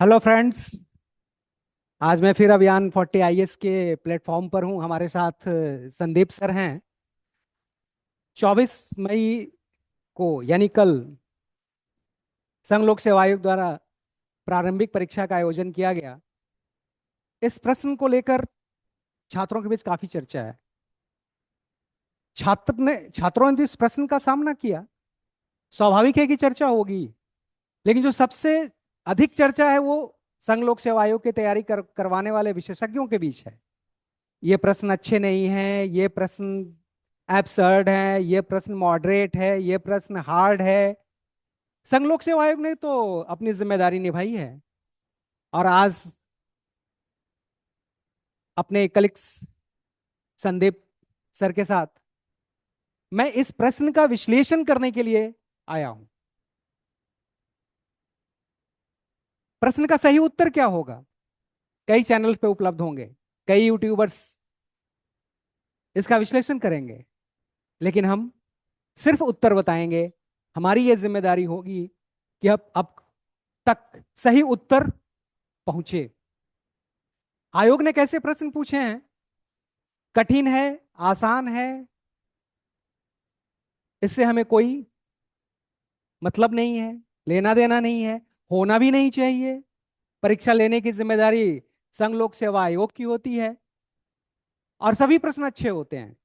Hello friends. आज मैं फिर अभियान 40 IS के प्लेटफॉर्म पर हूं। हमारे साथ संदीप सर हैं। 24 मई को यानी कल संघ लोक सेवा आयोग द्वारा प्रारंभिक परीक्षा का आयोजन किया गया। इस प्रश्न को लेकर छात्रों के बीच काफी चर्चा है। छात्रों ने तो इस प्रश्न का सामना किया। स्वाभाविक है कि चर्चा होगी, लेकिन जो सबसे अधिक चर्चा है वो संघ लोक सेवा आयोग की तैयारी करवाने वाले विशेषज्ञों के बीच है। ये प्रश्न अच्छे नहीं हैं, ये प्रश्न एब्सर्ड है, ये प्रश्न मॉडरेट है, ये प्रश्न हार्ड है। संघ लोक सेवा आयोग ने तो अपनी जिम्मेदारी निभाई है और आज अपने कलिग्स संदीप सर के साथ मैं इस प्रश्न का विश्लेषण करने के लिए आया हूं। प्रश्न का सही उत्तर क्या होगा, कई चैनल्स पे उपलब्ध होंगे, कई यूट्यूबर्स इसका विश्लेषण करेंगे, लेकिन हम सिर्फ उत्तर बताएंगे। हमारी यह जिम्मेदारी होगी कि अब तक सही उत्तर पहुंचे। आयोग ने कैसे प्रश्न पूछे हैं, कठिन है, आसान है, इससे हमें कोई मतलब नहीं है, लेना देना नहीं है, होना भी नहीं चाहिए। परीक्षा लेने की जिम्मेदारी संघ लोक सेवा आयोग की होती है और सभी प्रश्न अच्छे होते हैं।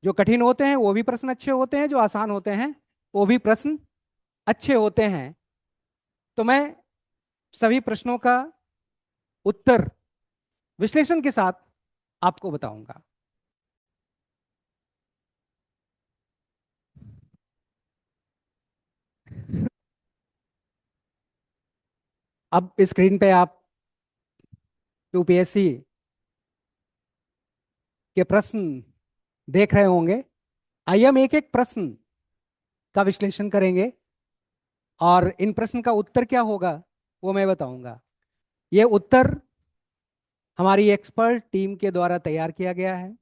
जो कठिन होते हैं वो भी प्रश्न अच्छे होते हैं, जो आसान होते हैं वो भी प्रश्न अच्छे होते हैं। तो मैं सभी प्रश्नों का उत्तर विश्लेषण के साथ आपको बताऊंगा। अब स्क्रीन पे आप यूपीएससी के प्रश्न देख रहे होंगे। आइए हम एक एक प्रश्न का विश्लेषण करेंगे और इन प्रश्न का उत्तर क्या होगा वो मैं बताऊंगा। ये उत्तर हमारी एक्सपर्ट टीम के द्वारा तैयार किया गया है।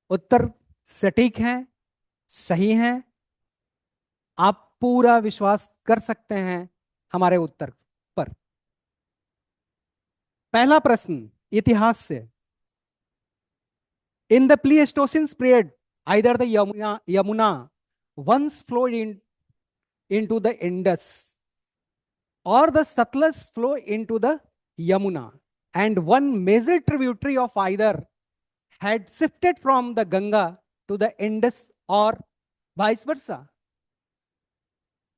उत्तर सटीक हैं, सही हैं। आप पूरा विश्वास कर सकते हैं हमारे उत्तर पर। पहला प्रश्न इतिहास से। In the Pleistocene period either the Yamuna once flowed into the Indus or the Satluj flow into the Yamuna, and one major tributary of either had shifted from the Ganga to the Indus or vice versa।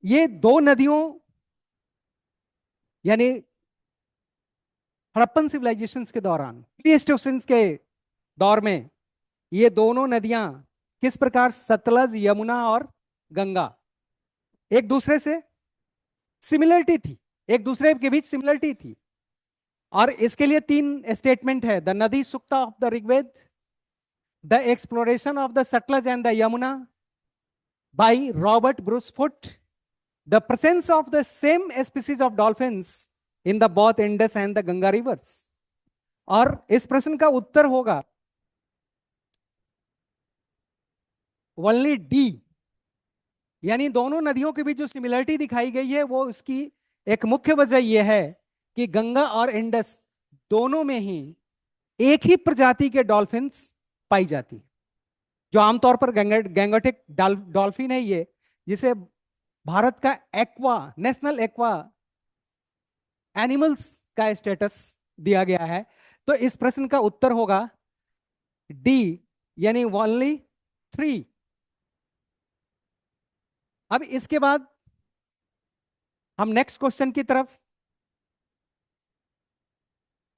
ये दो नदियों यानी Harappan civilisations के दौरान, Pleistocene के दौर में, ये दोनों नदियां किस प्रकार, सतलज, यमुना और गंगा, एक दूसरे से सिमिलरिटी थी, एक दूसरे के बीच सिमिलरिटी थी। और इसके लिए तीन स्टेटमेंट है: the Nadi Sukta of the Rigveda, the exploration of the Sutlej and the Yamuna by Robert Bruce Foote, the presence of the same species of dolphins in the both Indus and the Ganga rivers. और इस प्रश्न का उत्तर होगा ओनली डी। यानी दोनों नदियों के बीच जो सिमिलरिटी दिखाई गई है वो इसकी एक मुख्य वजह यह है कि गंगा और इंडस दोनों में ही एक ही प्रजाति के डॉल्फिन्स पाई जाती है। जो आमतौर पर गैंगोटिक डॉल्फिन है, ये जिसे भारत का एक्वा, नेशनल एक्वा एनिमल्स का स्टेटस दिया गया है। तो इस प्रश्न का उत्तर होगा डी, यानी ओनली 3। अब इसके बाद हम नेक्स्ट क्वेश्चन की तरफ।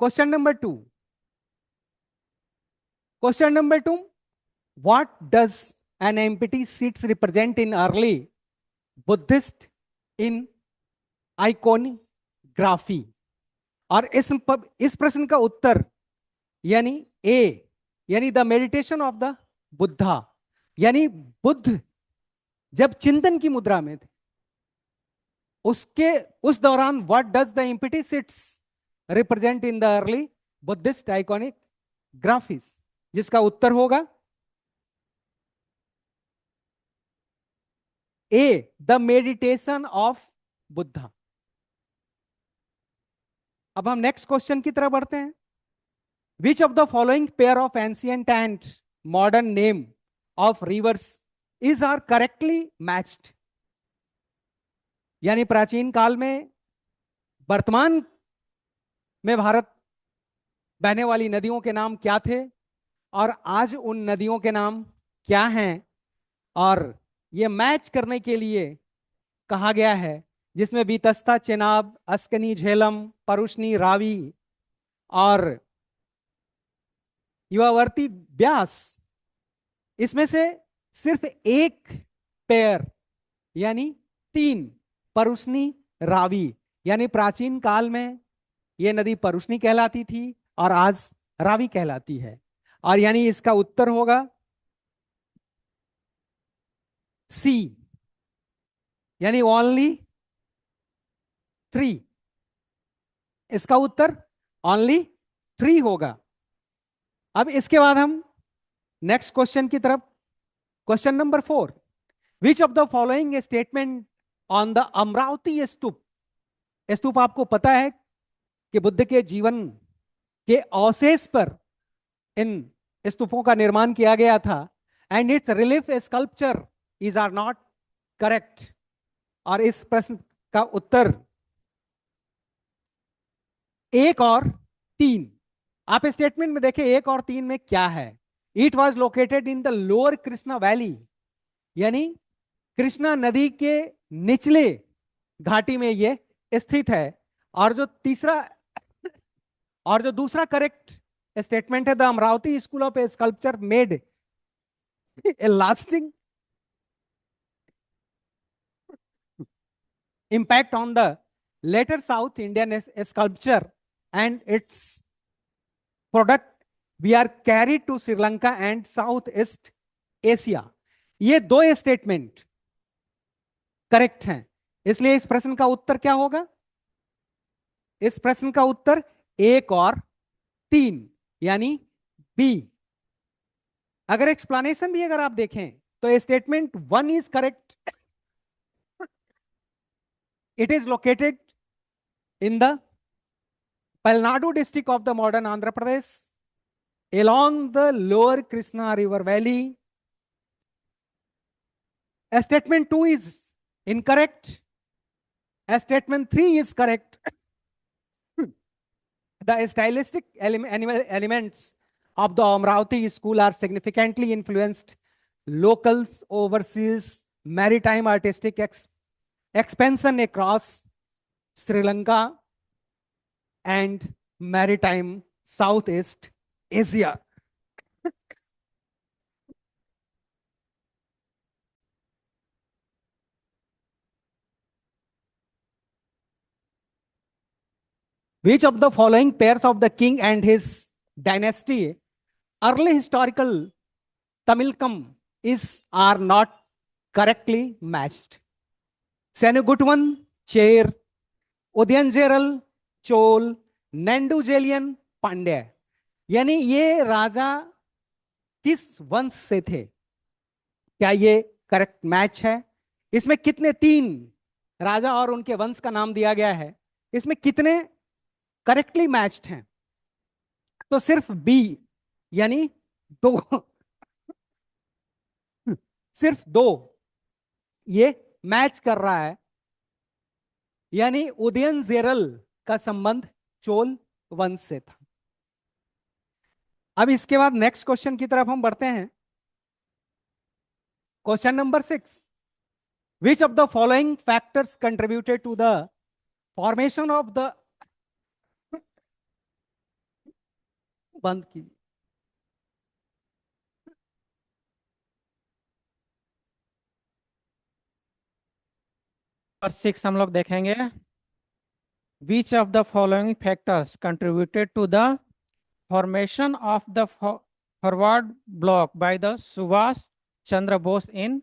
Question number 2। Question number 2, what does an empty seat represent in early Buddhist in iconography। और इस प्रश्न का उत्तर यानी ए, यानी the meditation of the Buddha, यानी बुद्ध जब चिंतन की मुद्रा में थे उसके उस दौरान what does the empty seats represent in the early Buddhist iconographies, जिसका उत्तर होगा A, the meditation of Buddha. अब हम नेक्स्ट क्वेश्चन की तरफ बढ़ते हैं। Which of the following pair of ancient and modern name of rivers is are correctly matched? यानी प्राचीन काल में, वर्तमान में भारत बहने वाली नदियों के नाम क्या थे और आज उन नदियों के नाम क्या हैं, और ये मैच करने के लिए कहा गया है, जिसमें बीतस्ता, चेनाब, अस्कनी, झेलम, परुष्णी, रावी और युवावर्ती, ब्यास, इसमें से सिर्फ एक पेयर यानी तीन, परुष्णी, रावी, यानी प्राचीन काल में यह नदी परुष्णी कहलाती थी और आज रावी कहलाती है। और यानी इसका उत्तर होगा सी, यानी ओनली 3। इसका उत्तर ओनली 3 होगा। अब इसके बाद हम नेक्स्ट क्वेश्चन की तरफ, question number 4। Which of the following statement on the Amaravati stupa? Stupa आपको पता है कि बुद्ध के जीवन के अवशेष पर इन स्तूपों का निर्माण किया गया था, and its relief sculpture is are not correct. और इस प्रश्न का उत्तर 1 और 3। आप स्टेटमेंट में देखें 1 और 3 में क्या है। It was located in the lower Krishna valley, यानी कृष्णा नदी के निचले घाटी में यह स्थित है। और जो दूसरा करेक्ट स्टेटमेंट है, the Amravati school of A sculpture made a lasting impact on the later South Indian sculpture and its product we are carried to Sri Lanka and Southeast Asia। ये दो स्टेटमेंट करेक्ट हैं, इसलिए इस प्रश्न का उत्तर क्या होगा? इस प्रश्न का उत्तर 1 और 3 यानी बी। अगर एक्सप्लेनेशन भी अगर आप देखें तो statement 1 is correct. It is located in the Palnadu district of the modern Andhra Pradesh, along the lower Krishna river valley. Statement 2 is incorrect. Statement 3 is correct. The stylistic elements of the Amravati school are significantly influenced locals, overseas, maritime artistic expansion across Sri Lanka and maritime Southeast Asia। Which of the following pairs of the king and his dynasty early historical Tamilkam is are not correctly matched? Senugutwan, Chair, Udiyanjeral, Chola, Nedunjeliyan, Pandya, यानी ये राजा किस वंश से थे? क्या ये correct match है? इसमें कितने 3 राजा और उनके वंश का नाम दिया गया है, इसमें कितने करेक्टली मैच्ड हैं? तो सिर्फ बी यानी 2 सिर्फ 2 ये मैच कर रहा है, यानी उदयनजेरल का संबंध चोल वंश से था। अब इसके बाद नेक्स्ट क्वेश्चन की तरफ हम बढ़ते हैं। Question number 6। Which of the following factors contributed to the formation of the, बंद कीजिए, और 6 हम लोग देखेंगे। Which of the following factors contributed to the formation of the Forward Bloc by the Subhash Chandra Bose in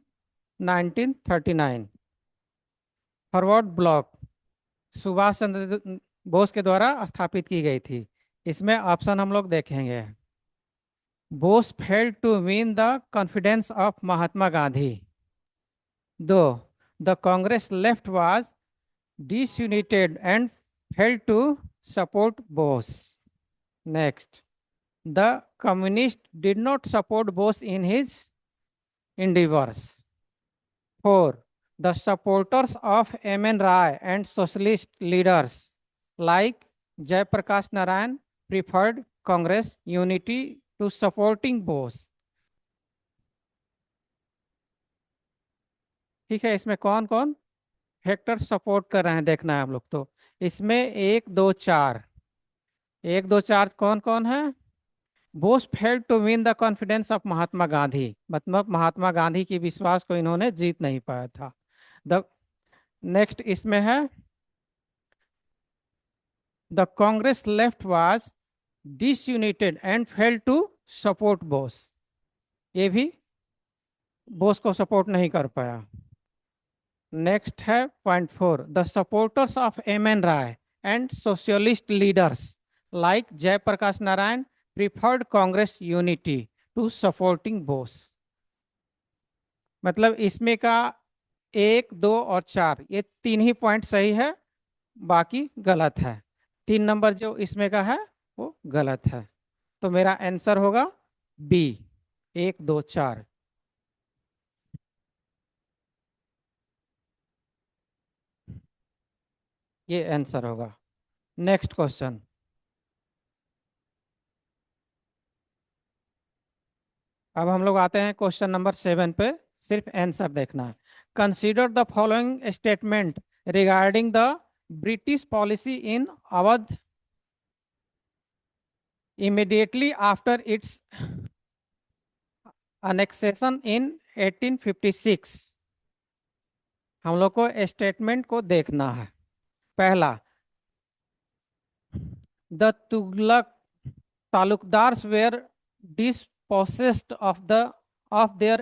1939। Forward Bloc Subhash Chandra Bose के द्वारा स्थापित की गई थी। इसमें ऑप्शन हम लोग देखेंगे। Bose failed to win the confidence of Mahatma Gandhi. 2. The Congress left was disunited and failed to support Bose. Next, the communist did not support Bose in his endeavors. 4. The supporters of M.N. Rai and socialist leaders like Jai Prakash Narayan preferred Congress unity to supporting Bose. ठीक है, इसमें कौन कौन factor support कर रहे हैं देखना है हम लोग। तो इसमें 1 2 4 1 2 4 कौन कौन है? Bose failed to win the confidence of Mahatma Gandhi, मतलब महात्मा गांधी की विश्वास को इन्होंने जीत नहीं पाया था। द नेक्स्ट इसमें है the Congress left was disunited and failed to support Bose, ये भी बोस को सपोर्ट नहीं कर पाया। नेक्स्ट है .4, the supporters of M.N. Roy and socialist leaders like Jayaprakash Narayan preferred Congress unity to supporting Bose. मतलब इसमें का 1 2 और 4 ये 3 ही पॉइंट सही है, बाकी गलत है। 3 नंबर जो इसमें का है वो गलत है। तो मेरा आंसर होगा बी, 1 2 4। ये आंसर होगा। नेक्स्ट क्वेश्चन, अब हम लोग आते हैं क्वेश्चन नंबर 7 पे, सिर्फ आंसर देखना है। Consider the following statement regarding the British policy in Awadh immediately after its annexation in 1856। हम लोग को स्टेटमेंट को देखना है। पहला, the Tughlaq taluqdars were dispossessed of their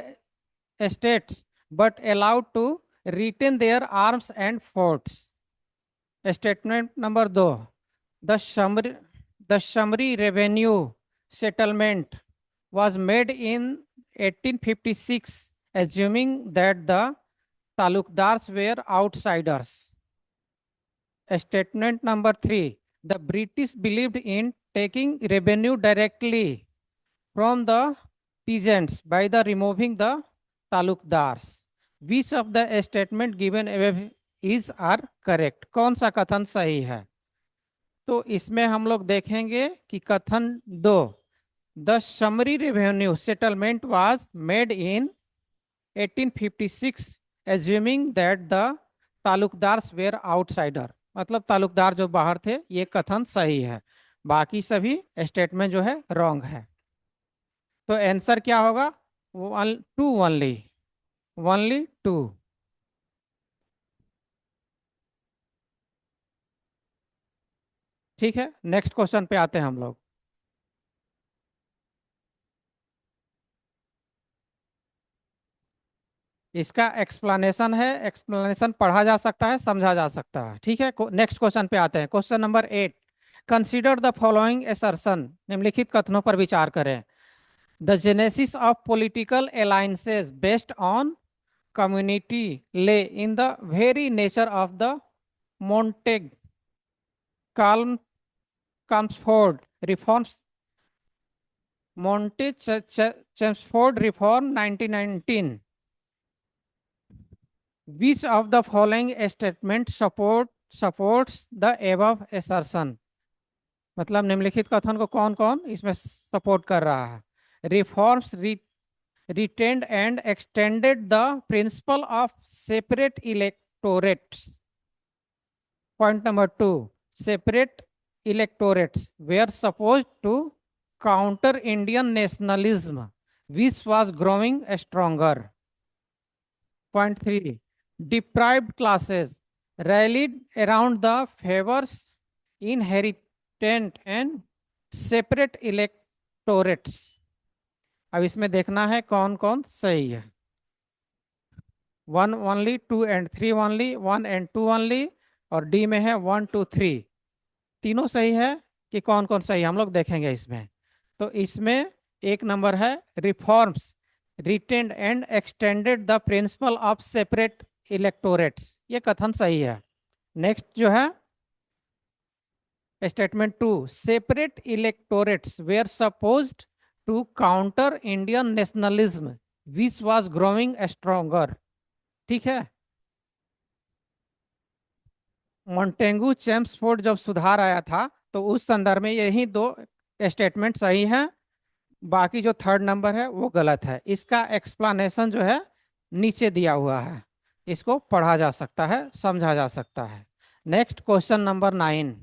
estates but allowed to retain their arms and forts। Statement number 2, the Shamri revenue settlement was made in 1856 assuming that the talukdars were outsiders। Statement number 3, the British believed in taking revenue directly from the peasants by the removing the talukdars। Which of the statement given above is are correct? कौन सा कथन सही है? तो इसमें हम लोग देखेंगे कि कथन 2, the summary revenue settlement was made in 1856 assuming that the taluqdars were outsider, मतलब तालुकदार जो बाहर थे, ये कथन सही है। बाकी सभी स्टेटमेंट जो है रॉन्ग है। तो आंसर क्या होगा? 2 ओनली 2। ठीक है, नेक्स्ट क्वेश्चन पे आते हैं हम लोग। इसका एक्सप्लेनेशन है, एक्सप्लेनेशन पढ़ा जा सकता है, समझा जा सकता है। ठीक है, नेक्स्ट क्वेश्चन पे आते हैं। Question number 8, consider the following assertion, निम्नलिखित कथनों पर विचार करें। The genesis of political alliances based on community lay in the very nature of the Montagu Chelmsford reforms, Chelmsford reform 1919। Which of the following statement supports the above assertion? मतलब निम्नलिखित कथन को कौन कौन इसमें सपोर्ट कर रहा है? Reforms retained and extended the principle of separate electorates। Point number 2, separate electorates were supposed to counter Indian nationalism, which was growing stronger। Point 3, deprived classes rallied around the favors inherited and separate electorates। अब इसमें देखना है कौन कौन सही है। 1 only, 2 and 3 only, 1 and 2 only, और D में है 1 2 3। तीनों सही है कि कौन कौन सही है हम लोग देखेंगे इसमें। तो इसमें एक नंबर है reforms retained and extended the principle of separate electorates, ये कथन सही है। नेक्स्ट जो है Statement 2, separate electorates were supposed to counter Indian nationalism, which was growing stronger. ठीक है, मॉन्टेगू चेम्सफोर्ड जब सुधार आया था तो उस संदर्भ में यही दो स्टेटमेंट सही हैं, बाकी जो थर्ड नंबर है वो गलत है। इसका एक्सप्लेनेशन जो है नीचे दिया हुआ है, इसको पढ़ा जा सकता है, समझा जा सकता है। Next question number 9,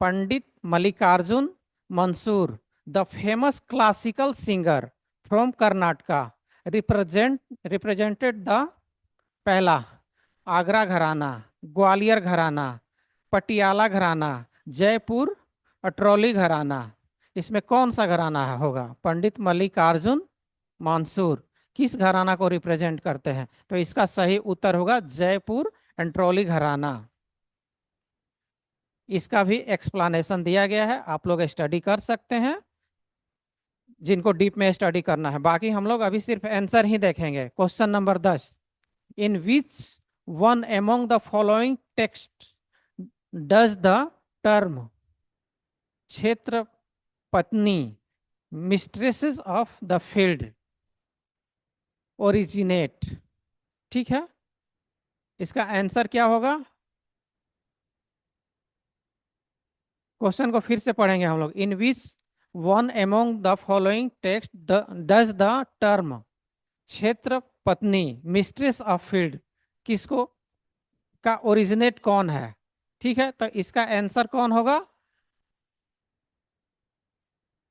Pandit Mallikarjun Mansur, the famous classical singer from Karnataka, represented the, पहला आगरा घराना, ग्वालियर घराना, पटियाला घराना, जयपुर अटरौली घराना। इसमें कौन सा घराना होगा? पंडित मल्लिकार्जुन मंसूर किस घराना को रिप्रेजेंट करते हैं? तो इसका सही उत्तर होगा जयपुर अटरौली घराना। इसका भी एक्सप्लेनेशन दिया गया है, आप लोग स्टडी कर सकते हैं जिनको डीप में स्टडी करना है। बाकी हम लोग अभी सिर्फ आंसर ही देखेंगे। Question number 10, in which one among the following text does the term kshetra पत्नी मिस्ट्रेसेस ऑफ द फील्ड ओरिजिनेट? ठीक है, इसका आंसर क्या होगा? क्वेश्चन को फिर से पढ़ेंगे हम लोग। In which one among the following text does the term kshetra patni mistress of field किसको का ओरिजिनेट कौन है? ठीक है, तो इसका आंसर कौन होगा?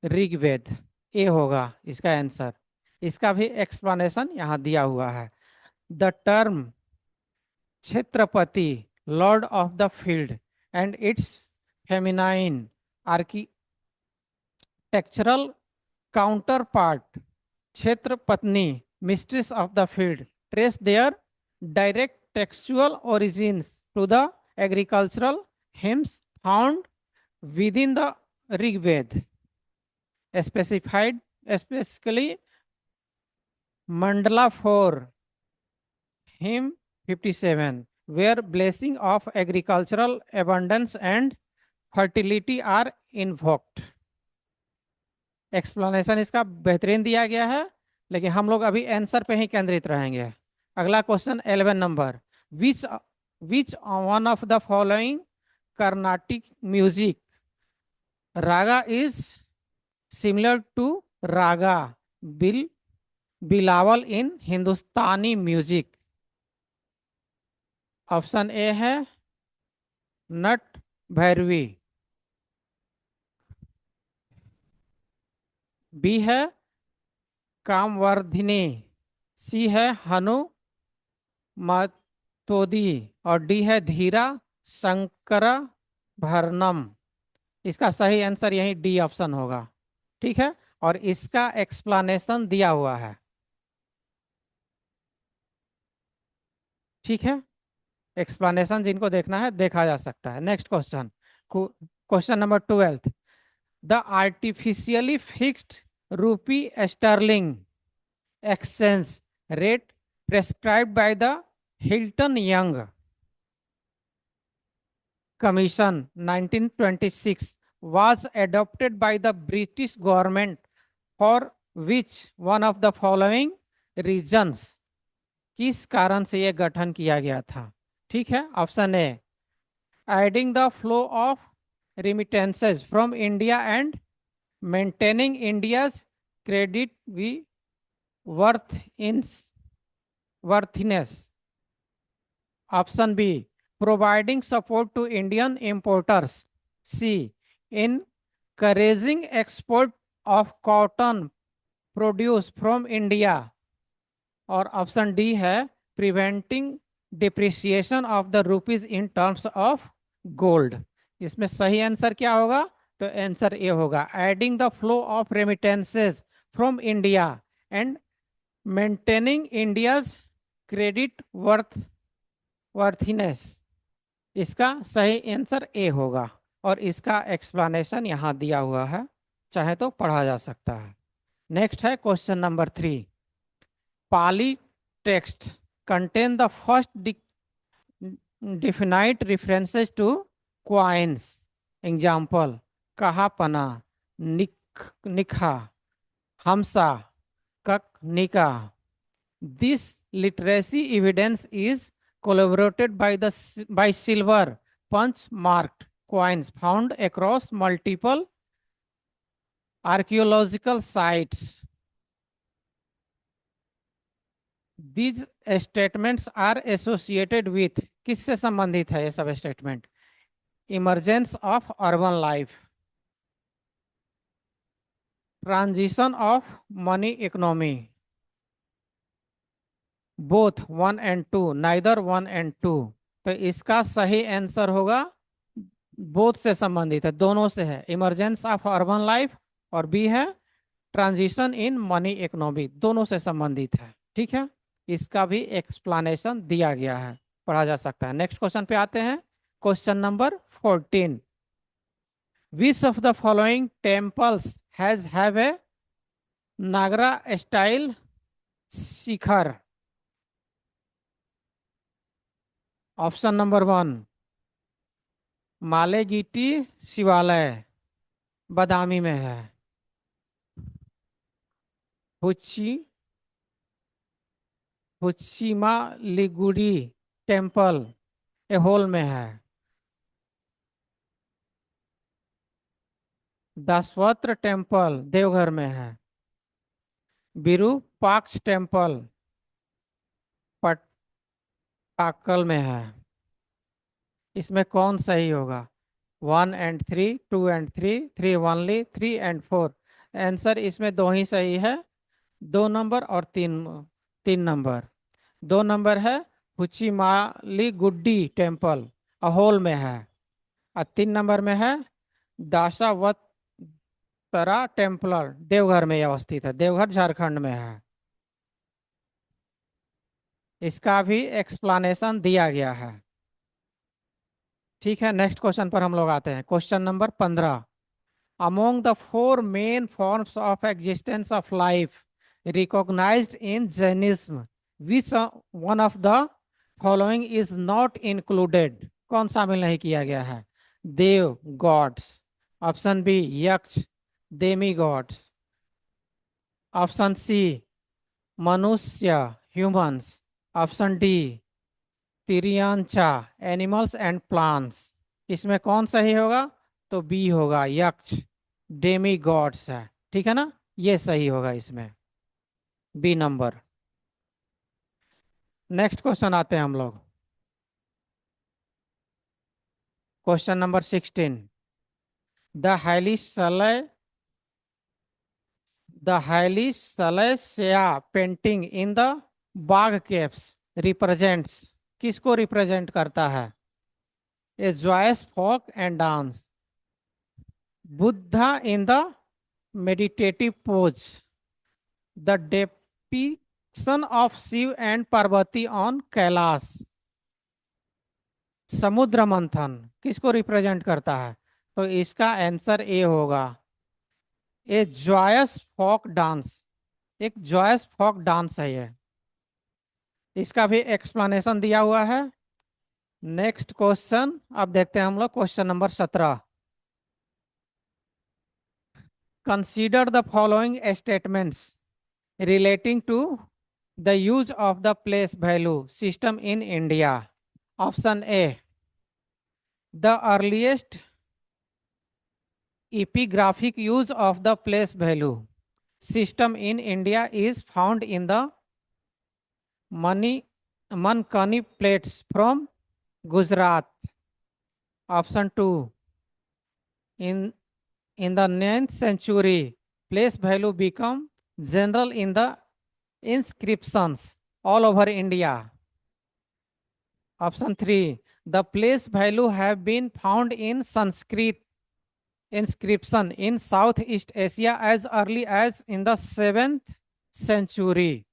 ऋग्वेद, ए होगा इसका आंसर। इसका भी एक्सप्लेनेशन यहां दिया हुआ है। The term kshetrapati lord of the field and its feminine architectural counterpart kshetra patni mistress of the field trace their direct textual origins to the agricultural hymns found within the Rigved, specified specifically Mandala 4 hymn 57 where blessing of agricultural abundance and fertility are invoked। Explanation इसका बेहतरीन दिया गया है, लेकिन हम लोग अभी answer पे ही केंद्रित रहेंगे। अगला question 11 number, which which one of the following Carnatic music raga is similar to raga Bilawal in Hindustani music? Option A है नट भैरवी, बी है कामवर्धिनी, सी है हनु मातोदी और डी है धीरा शंकर भरणम। इसका सही आंसर यही डी ऑप्शन होगा। ठीक है, और इसका एक्सप्लेनेशन दिया हुआ है। ठीक है, एक्सप्लेनेशन जिनको देखना है देखा जा सकता है। Next question, question number 12, the artificially fixed rupee sterling exchange rate prescribed by the Hilton Young Commission 1926 was adopted by the British government for which one of the following reasons? किस कारण से यह गठन किया गया था? ठीक है, option A adding the flow of remittances from India and maintaining India's credit worthiness. Option B, providing support to Indian importers. C, encouraging export of cotton produce from India. और ऑप्शन डी है preventing depreciation of the rupees in terms of gold। इसमें सही answer क्या होगा? तो answer A होगा adding the flow of remittances from India and maintaining India's credit worthiness। इसका सही आंसर ए होगा और इसका एक्सप्लेनेशन यहां दिया हुआ है, चाहे तो पढ़ा जा सकता है। नेक्स्ट है question number 3, Pali text contain the first definite references to coins example kahapana, nikkha, hamsa, kakanika. This literacy evidence is corroborated by by silver punch marked coins found across multiple archaeological sites. These statements are associated with, किससे संबंधित है ये सब statement? Emergence of urban life, transition of money economy, both 1 and 2, neither 1 and 2. तो इसका सही answer होगा both से संबंधित है, दोनों से है, इमरजेंस ऑफ अर्बन लाइफ और बी है ट्रांजिशन इन मनी इकोनॉमी, दोनों से संबंधित है. ठीक है, इसका भी एक्सप्लेनेशन दिया गया है, पढ़ा जा सकता है. नेक्स्ट क्वेश्चन पे आते हैं. Question number 14. Which of the following temples have a Nagara style shikhara? Option number 1 Malegitti Shivalaya Badami में है. हुच्चीमा लिगुड़ी टेम्पल एहोल में है. दशवत्र टेम्पल देवघर में है. विरूपाक्ष टेम्पल पट्टाकल में है. इसमें कौन सही होगा? 1 and 3, 2 and 3, 3 only, 3 and 4. Answer इसमें दो ही सही है, 2 नंबर और 3 नंबर. 2 नंबर है हुचिमाली गुड्डी टेम्पल अहोल में है, और 3 नंबर में है दाशावतरा टेम्पल देवघर में अवस्थित है, देवघर झारखंड में है. इसका भी एक्सप्लेनेशन दिया गया है. ठीक है, नेक्स्ट क्वेश्चन पर हम लोग आते हैं. Question number 15. Among the 4 main forms of existence of life recognized in Jainism, which one of the following is not included? कौन शामिल नहीं किया गया है? देव गॉड्स, ऑप्शन बी यक्ष देमी गॉड्स, ऑप्शन सी मनुष्य humans, option D tiryancha animals and plants. इसमें कौन सही होगा? तो बी होगा, यक्ष डेमी गॉड्स है. ठीक है ना, ये सही होगा इसमें, बी नंबर. नेक्स्ट क्वेश्चन आते हैं हम लोग. Question number 16. द हाईली सलेसिया painting in the Bagh caves represents, किसको रिप्रेजेंट करता है? A joyous folk and dance, Buddha in the meditative pose, the depiction of Shiva and Parvati on Kailash, Samudra Manthan किसको रिप्रेजेंट करता है? तो इसका आंसर ए होगा, ए जॉयस फोक डांस, एक जॉयस फोक डांस है ये. इसका भी एक्सप्लेनेशन दिया हुआ है. नेक्स्ट क्वेश्चन अब देखते हैं हम लोग. Question number 17. Consider the following statements relating to the use of the place value system in India. Option A, the earliest epigraphic use of the place value system in India is found in the Mankani plates from Gujarat. Option 2, in the 9th century, place value become general in the inscriptions all over India. Option 3, the place value have been found in Sanskrit inscription in Southeast Asia as early as in the 7th century.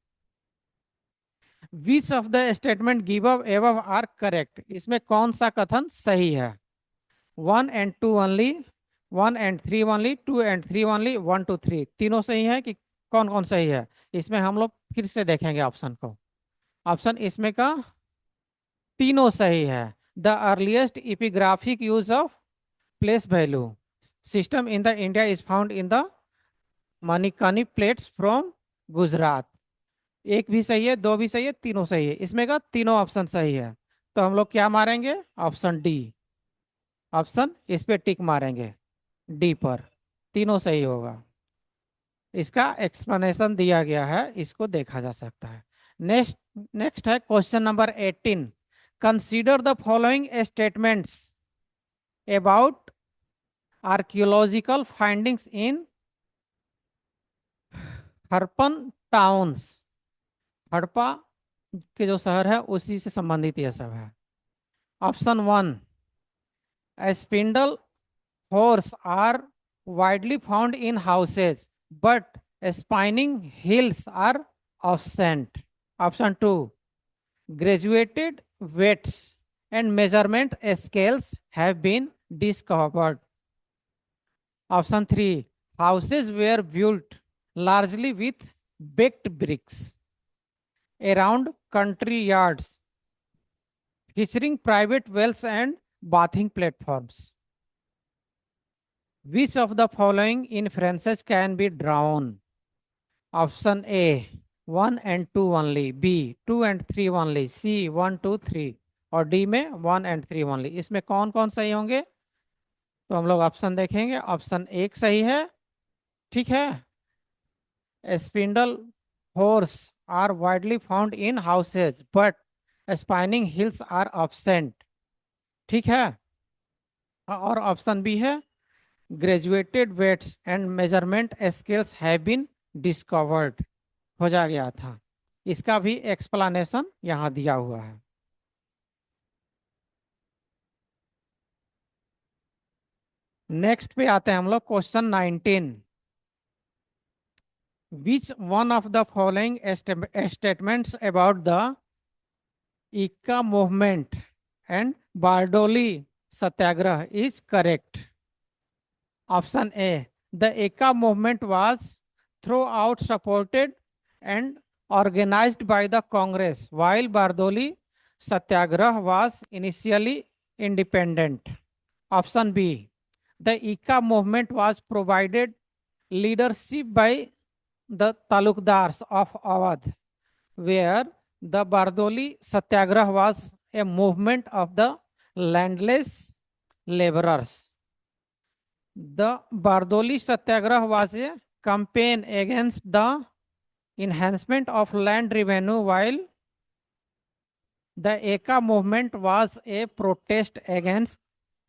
Which of the statement given above are correct? इसमें कौन सा कथन सही है? 1 and 2 only, 1 and 3 only, 2 and 3 only, 1 to 3 तीनों सही है कि कौन कौन सही है? इसमें हम लोग फिर से देखेंगे ऑप्शन को. ऑप्शन इसमें का तीनों सही है. The earliest epigraphic use of place value system in the India is found in the Manikani plates from Gujarat. एक भी सही है, दो भी सही है, तीनों सही है, इसमें का तीनों ऑप्शन सही है। तो हम लोग क्या मारेंगे? ऑप्शन डी, ऑप्शन इस पे टिक मारेंगे, डी पर, तीनों सही होगा। इसका एक्सप्लेनेशन दिया गया है, इसको देखा जा सकता है। नेक्स्ट नेक्स्ट है question number 18। Consider the following statements about archaeological findings in Harappan towns. Harappa के जो शहर है उसी से संबंधित यह सब है। Option 1, spindle horse are widely found in houses, but spinning hills are absent. Option 2, graduated weights and measurement scales have been discovered. Option 3, houses were built largely with baked bricks around country yards, featuring private wells and bathing platforms. Which of the following inferences can be drawn? Option A, 1 and 2 only, B, 2 and 3 only, C, 1, 2, 3 और D में 1 and 3 only। इसमें कौन कौन सही होंगे? तो हम लोग ऑप्शन देखेंगे। ऑप्शन 1 सही है, ठीक है। Spindle whorls are widely found in houses but spinning wheels are absent, ठीक है। और ऑप्शन बी है graduated weights and measurement scales have been discovered, खोजा गया था। इसका भी एक्सप्लेनेशन यहां दिया हुआ है। नेक्स्ट पे आते हैं हम लोग question 19। Which one of the following statements about the Eka movement and Bardoli Satyagraha is correct? Option A, the Ekka movement was throughout supported and organized by the Congress, while Bardoli Satyagrah was initially independent. Option B, the Ekka movement was provided leadership by the Talukdars of Awadh, where the Bardoli Satyagrah was a movement of the landless laborers. The Bardoli Satyagrah was a campaign against the enhancement of land revenue, while the Ekka movement was a protest against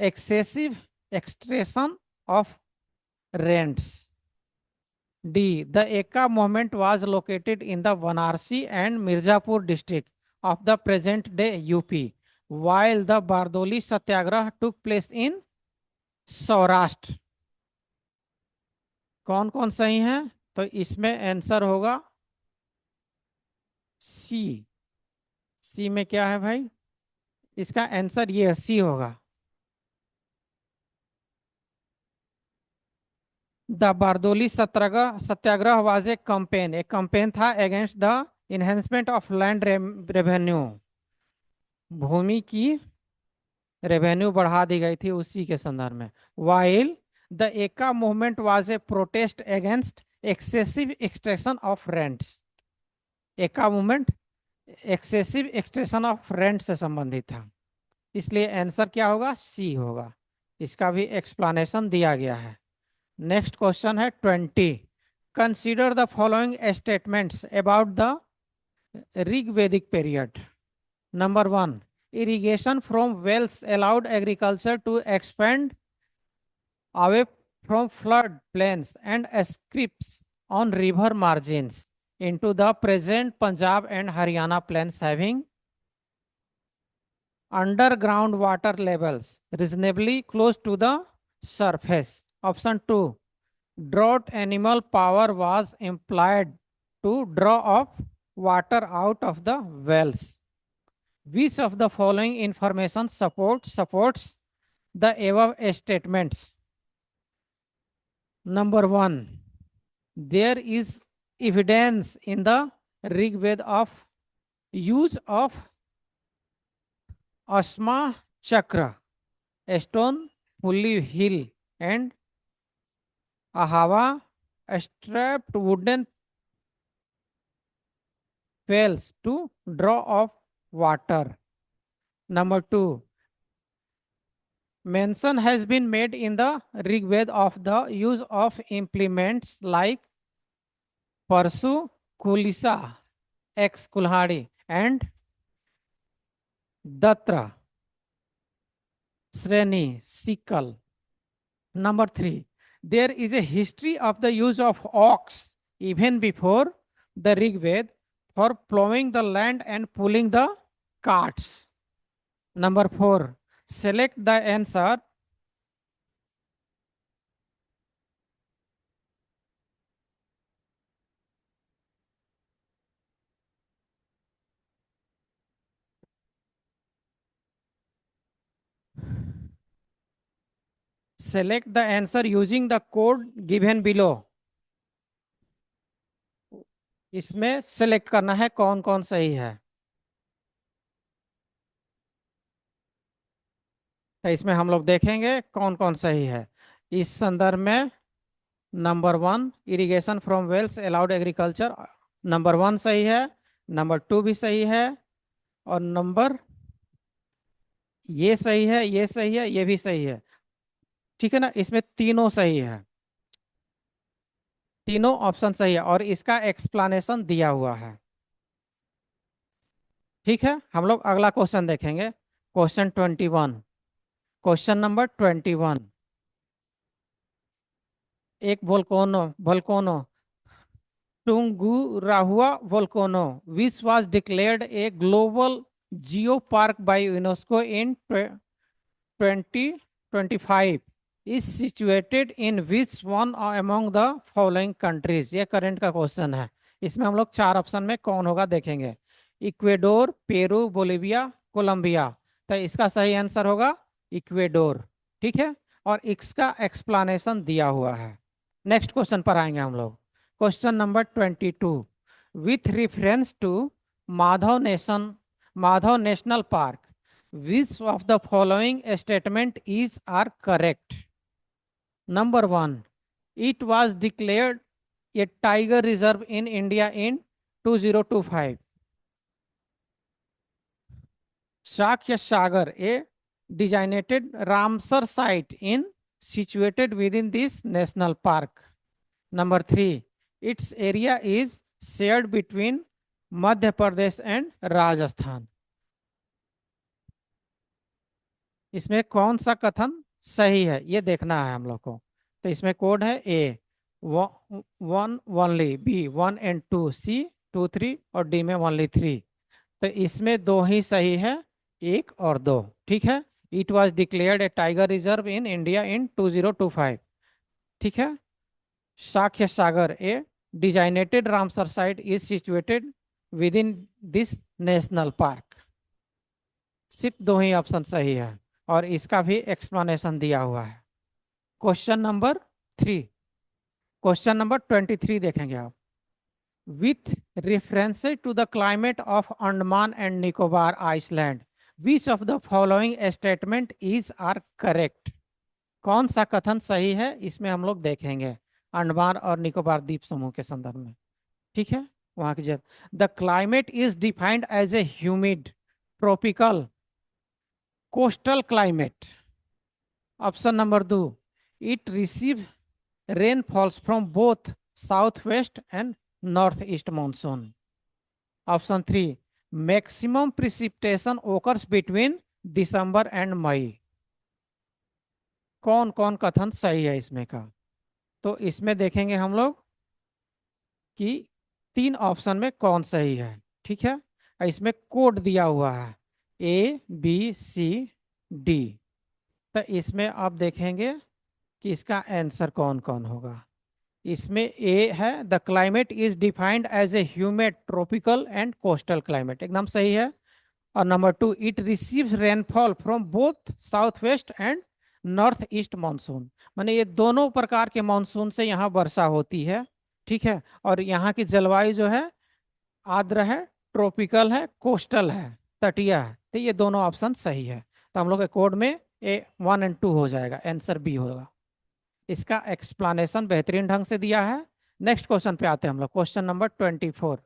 excessive extraction of rents. D, the Ekka movement was located in the Vanarsi and Mirzapur district of the present day UP, while the Bardoli Satyagrah took place in Saurashtra. कौन कौन सही है? तो इसमें answer होगा सी। सी में क्या है भाई? इसका आंसर ये सी होगा। The Bardoli Satyagraha was a campaign, एक कैंपेन था against the enhancement of land revenue, भूमि की रेवेन्यू बढ़ा दी गई थी उसी के संदर्भ में। While the Eka movement was a protest against excessive extraction of rents. Eka movement excessive extraction of rent से संबंधित था, इसलिए आंसर क्या होगा? सी होगा। इसका भी एक्सप्लेनेशन दिया गया है। नेक्स्ट क्वेश्चन है 20। Consider the following statements about the Rigvedic period. Number 1, irrigation from wells allowed agriculture to expand away from flood plains and scripts on river margins into the present Punjab and Haryana plains, having underground water levels reasonably close to the surface. Option 2, drought animal power was employed to draw up water out of the wells. Which of the following information supports the above statements? Number 1, there is evidence in the Rig Veda of use of Asma Chakra, a stone fully hill and Ahava strapped wooden pails to draw off water. Number two, mention has been made in the Rig Veda of the use of implements like Parsu, Kulisa, ex Kulhadi, and Datra, Sreni, Sikal. Number three, there is a history of the use of ox even before the Rig Veda for plowing the land and pulling the carts. Number four, select the answer. Select the answer using the code given below. इसमें select करना है कौन कौन सही है। तो इसमें हम लोग देखेंगे कौन कौन सही है। इस संदर्भ में number one, irrigation from wells allowed agriculture, number one सही है, नंबर टू भी सही है, और नंबर ये सही है, ये सही है, ये भी सही है। ठीक है ना, इसमें तीनों सही है, तीनों ऑप्शन सही है और इसका एक्सप्लेनेशन दिया हुआ है। ठीक है, हम लोग अगला क्वेश्चन देखेंगे, क्वेश्चन 21। क्वेश्चन नंबर 21, एक volcano volcano Tungurahua volcano which was declared a global geopark by UNESCO in 2025 is situated in which one among the following countries। ये करंट का क्वेश्चन है। इसमें हम लोग चार ऑप्शन में कौन होगा देखेंगे, इक्वेडोर, पेरू, बोलिविया, कोलंबिया। तो इसका सही आंसर होगा इक्वेडोर। ठीक है, और इसका एक्सप्लेनेशन दिया हुआ है। नेक्स्ट क्वेश्चन पर आएंगे हम लोग, question number 22, with reference to Madhav national park which of the following statement is are correct? Number one, it was declared a tiger reserve in India in 2025. Shakya Sagar, a designated Ramsar site in situated within this national park. Number three, its area is shared between Madhya Pradesh and Rajasthan. इसमें कौन सा कथन सही है ये देखना है हम लोग को। तो इसमें कोड है ए 1 ओनली, बी 1 एंड 2, सी 2 3 और डी में ओनली 3। तो इसमें दो ही सही है, एक और दो। ठीक है, it was declared a tiger reserve in India in 2025। ठीक है, Sakhya Sagar a designated Ramsar site is situated within this national park. सिर्फ दो ही ऑप्शन सही है और इसका भी एक्सप्लेनेशन दिया हुआ है। क्वेश्चन नंबर 3, क्वेश्चन नंबर 23 देखेंगे आप, with references to the climate of Andaman and Nicobar island which of the following statement is are correct. कौन सा कथन सही है इसमें हम लोग देखेंगे अंडमान और निकोबार द्वीप समूह के संदर्भ में। ठीक है, वहां की जब the climate is defined as a humid tropical coastal climate. Option number 2, it receive rainfalls from both south west and north east monsoon. Option 3, maximum precipitation occurs between December and May. कौन कौन कथन सही है इसमें का, तो इसमें देखेंगे हम लोग कि तीन ऑप्शन में कौन सही है। ठीक है, इसमें कोड दिया हुआ है ए बी सी डी। तो इसमें आप देखेंगे कि इसका आंसर कौन कौन होगा। इसमें ए है the climate is defined as a humid tropical and coastal climate, एकदम सही है। और number 2, it receives rainfall from both south west and north east monsoon, माने ये दोनों प्रकार के मानसून से यहाँ वर्षा होती है। ठीक है, और यहाँ की जलवायु जो है आर्द्र है, ट्रॉपिकल है, कोस्टल है, तटीय है। तो ये दोनों ऑप्शन सही है। तो हम लोग के कोड में ए 1 एंड 2 हो जाएगा, आंसर बी होगा। इसका एक्सप्लेनेशन बेहतरीन ढंग से दिया है। नेक्स्ट क्वेश्चन पे आते हैं हम लोग, question number 24।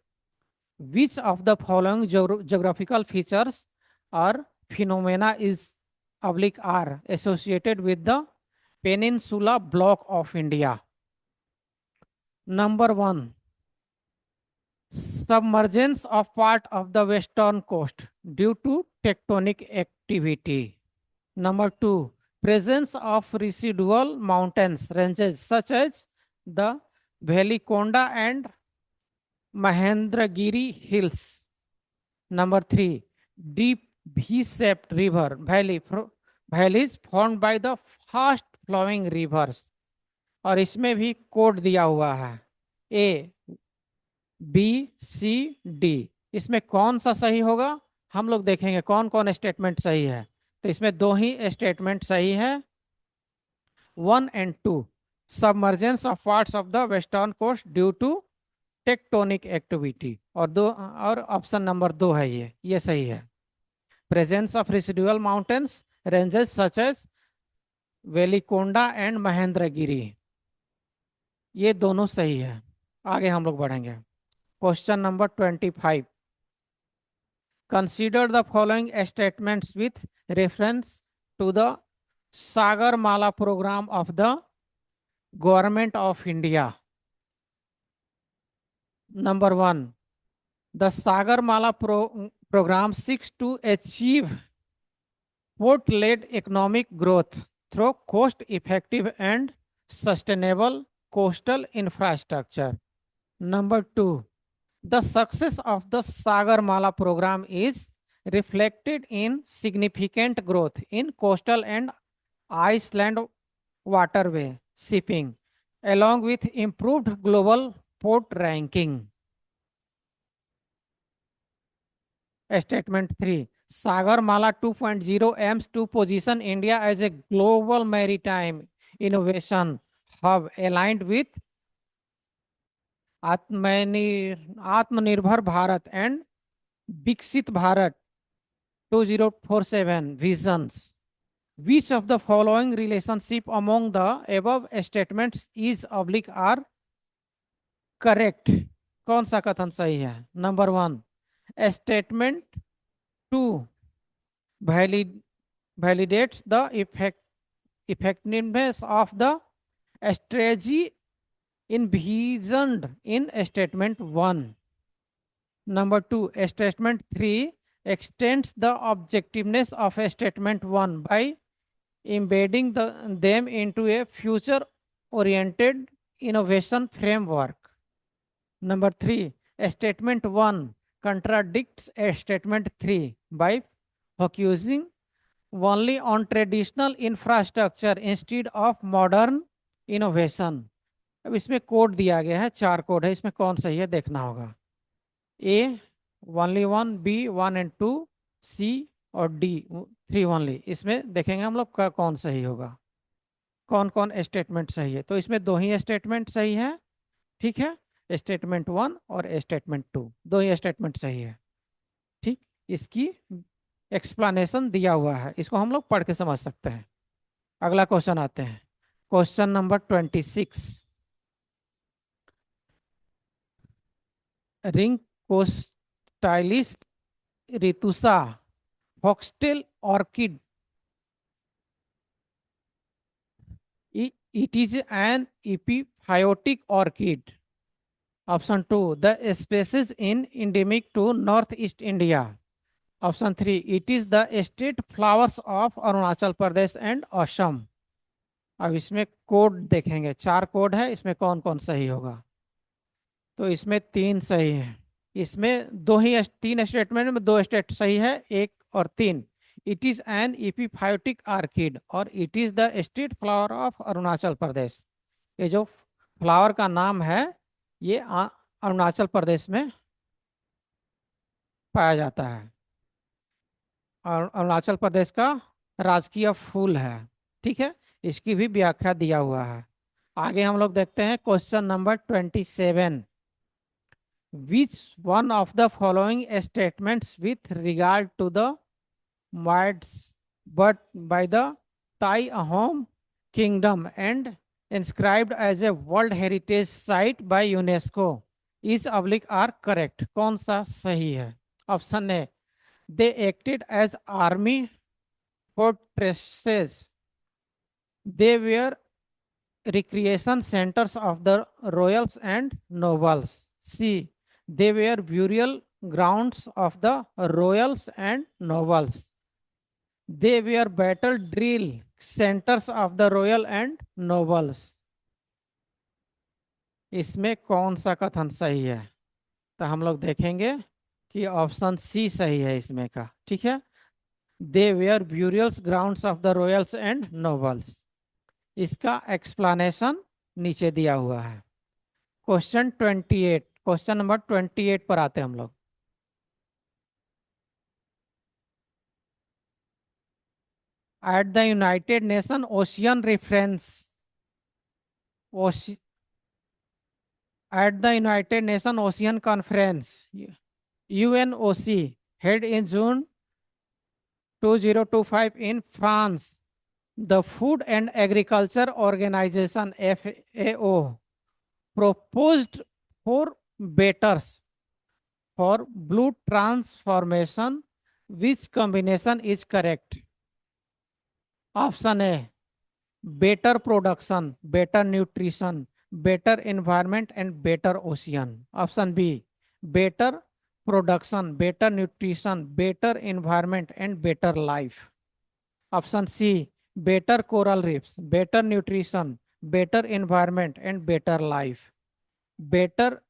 Which of the following geographical features और phenomena is oblique are associated with the peninsula block of India? Number 1, submergence of part of the western coast due to tectonic activity. Number 2, presence of residual mountains ranges such as the Velikonda and Mahendragiri hills. Number 3, deep V-shaped river valleys formed by the fast flowing rivers. और इसमें भी code दिया हुआ है A B C D. इसमें कौन सा सही होगा हम लोग देखेंगे, कौन कौन स्टेटमेंट सही है। तो इसमें दो ही स्टेटमेंट सही है, 1 and 2। Submergence of parts of the western coast due to tectonic activity, और ऑप्शन नंबर 2 है ये सही है। Presence of residual mountains ranges such as Velikonda and Mahendragiri, ये दोनों सही है। आगे हम लोग बढ़ेंगे, question number 25। Consider the following statements with reference to the Sagarmala program of the Government of India. Number 1, the Sagarmala program seeks to achieve port-led economic growth through cost-effective and sustainable coastal infrastructure. Number 2, the success of the Sagarmala program is reflected in significant growth in coastal and island waterway shipping, along with improved global port ranking. Statement 3, Sagarmala 2.0 aims to position India as a global maritime innovation hub aligned with आत्मनिर्भर Bharat and विकसित Bharat 2047 visions. Which of the following relationship among the above statements is oblique are correct? कौन सा कथन सही है? Number 1, statement 2 validates the effectiveness of the strategy envisioned in statement 1. Number 2, statement 3 extends the objectiveness of statement 1 by embedding them into a future oriented innovation framework. Number 3, statement 1 contradicts statement 3 by focusing only on traditional infrastructure instead of modern innovation. अब इसमें code दिया गया है, 4 code है, इसमें कौन सही है देखना होगा। ए ओनली 1, बी 1 एंड 2, सी और डी 3 ओनली। इसमें देखेंगे हम लोग का कौन सही होगा, कौन कौन स्टेटमेंट सही है। तो इसमें 2 ही स्टेटमेंट सही है, ठीक है, स्टेटमेंट 1 और स्टेटमेंट 2, 2 ही स्टेटमेंट सही है, ठीक। इसकी एक्सप्लेनेशन दिया हुआ है, इसको हम लोग पढ़ के समझ सकते हैं। अगला क्वेश्चन आते हैं, question number 26। Rhynchostylis retusa foxtail orchid, it is an epiphytic orchid. Option 2, the species in endemic to northeast India. Option 3, it is the state flowers of Arunachal Pradesh and Assam. अब इसमें code देखेंगे, 4 code है, इसमें कौन कौन सही होगा। तो इसमें 3 सही है, इसमें 3 स्टेटमेंट में 2 स्टेट सही है, 1 और 3। It is an epiphytic orchid और it is the state flower of Arunachal Pradesh. ये जो फ्लावर का नाम है ये अरुणाचल प्रदेश में पाया जाता है और अरुणाचल प्रदेश का राजकीय फूल है, ठीक है। इसकी भी व्याख्या दिया हुआ है। आगे हम लोग देखते हैं question number 27। Which one of the following statements with regard to the words but by the Tai Ahom Kingdom and inscribed as a World Heritage Site by UNESCO is oblique are correct. कौन सा सही है? Option A, they acted as army fortresses. They were recreation centers of the royals and nobles. C, they were burial grounds of the royals and nobles. They were battle drill centers of the royal and nobles. इसमें कौन सा कथन सही है? तो हम लोग देखेंगे कि ऑप्शन सी सही है इसमें का। ठीक है, they were burials grounds of the royals and nobles. इसका एक्सप्लेनेशन नीचे दिया हुआ है। क्वेश्चन 28, क्वेश्चन नंबर 28 पर आते हैं हम लोग। At the United nation ocean reference at the United Nations Ocean Conference UNOC held in June 2025 in France, the Food and Agriculture Organization FAO proposed four betters for blue transformation. Which combination is correct? Option A, better production, better nutrition, better environment and better ocean. Option B, better production, better nutrition, better environment and better life. Option C, better coral reefs, better nutrition, better environment and better life. Better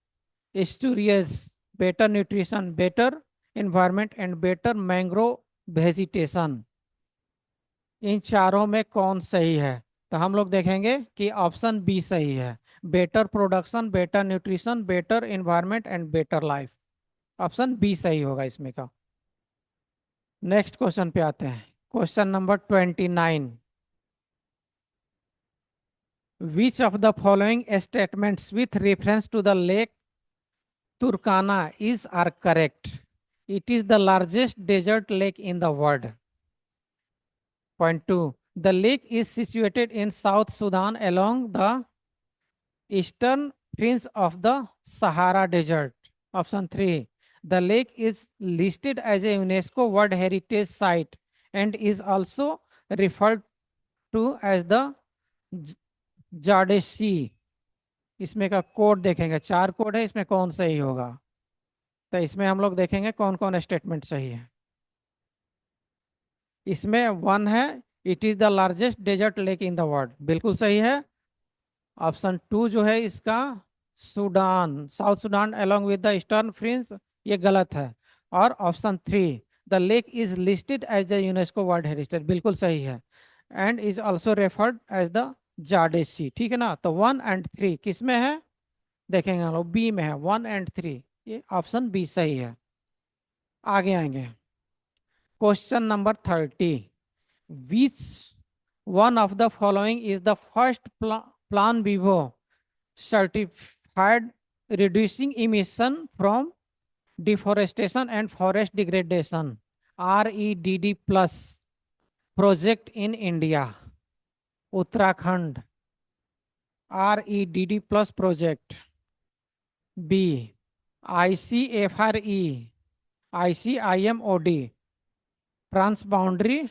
estuaries, better nutrition, better environment and better mangrove vegetation. इन चारों में कौन सही है? तो हम लोग देखेंगे कि ऑप्शन बी सही है, better production, better nutrition, better environment and better life. Option B सही होगा इसमें का। नेक्स्ट क्वेश्चन पे आते हैं, question number 29। Which of the following statements with reference to the lake Turkana is are correct? It is the largest desert lake in the world. Point 2. The lake is situated in South Sudan along the eastern fringe of the Sahara Desert. Option 3. The lake is listed as a UNESCO World Heritage Site and is also referred to as the Jade Sea. इसमें का code देखेंगे, 4 code है, इसमें कौन सही होगा? तो इसमें हम लोग देखेंगे कौन कौन स्टेटमेंट सही है। इसमें 1 है, it is the largest desert lake in the world, बिल्कुल सही है। ऑप्शन 2 जो है इसका Sudan, South Sudan along with the eastern fringe, ये गलत है। और option 3, the lake is listed as the UNESCO world heritage, बिल्कुल सही है। And is also referred as the Jade Sea. ठीक है ना, तो 1 और 3 किस में है? देखेंगे हम लोग, बी में है, 1 और 3, ये ऑप्शन बी सही है। आगे आएंगे, question number 30। Which one of the following is the first Plan Vivo certified reducing emission from deforestation and forest degradation REDD plus project in India? Uttarakhand, REDD plus project. B, ICFRE, ICIMOD, transboundary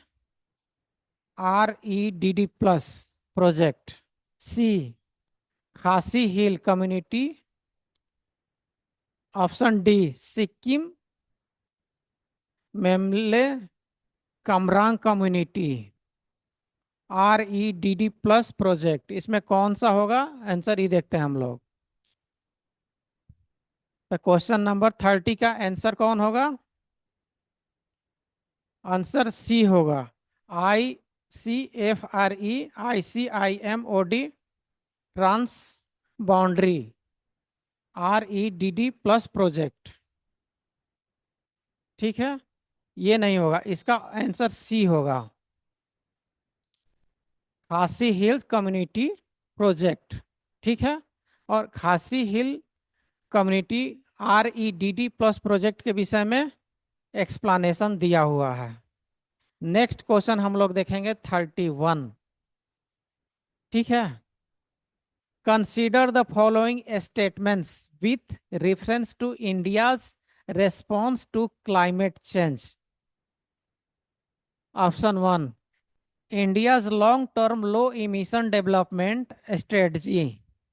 REDD plus project. C, Khasi Hill Community. Option D, Sikkim Memle Kamrang Community REDD plus project। इसमें कौन सा होगा answer, ये देखते हैं हम लोग। तो क्वेश्चन नंबर 30 का आंसर कौन होगा? आंसर सी होगा, ICFRE ICIMOD trans boundary REDD plus project. ठीक है, ये नहीं होगा, इसका आंसर सी होगा, खासी हिल्स कम्युनिटी प्रोजेक्ट। ठीक है, और खासी हिल कम्युनिटी REDD प्लस प्रोजेक्ट के विषय में एक्सप्लेनेशन दिया हुआ है। नेक्स्ट क्वेश्चन हम लोग देखेंगे 31। ठीक है। Consider the following statements with reference to India's response to climate change. Option one, India's long-term low emission development strategy.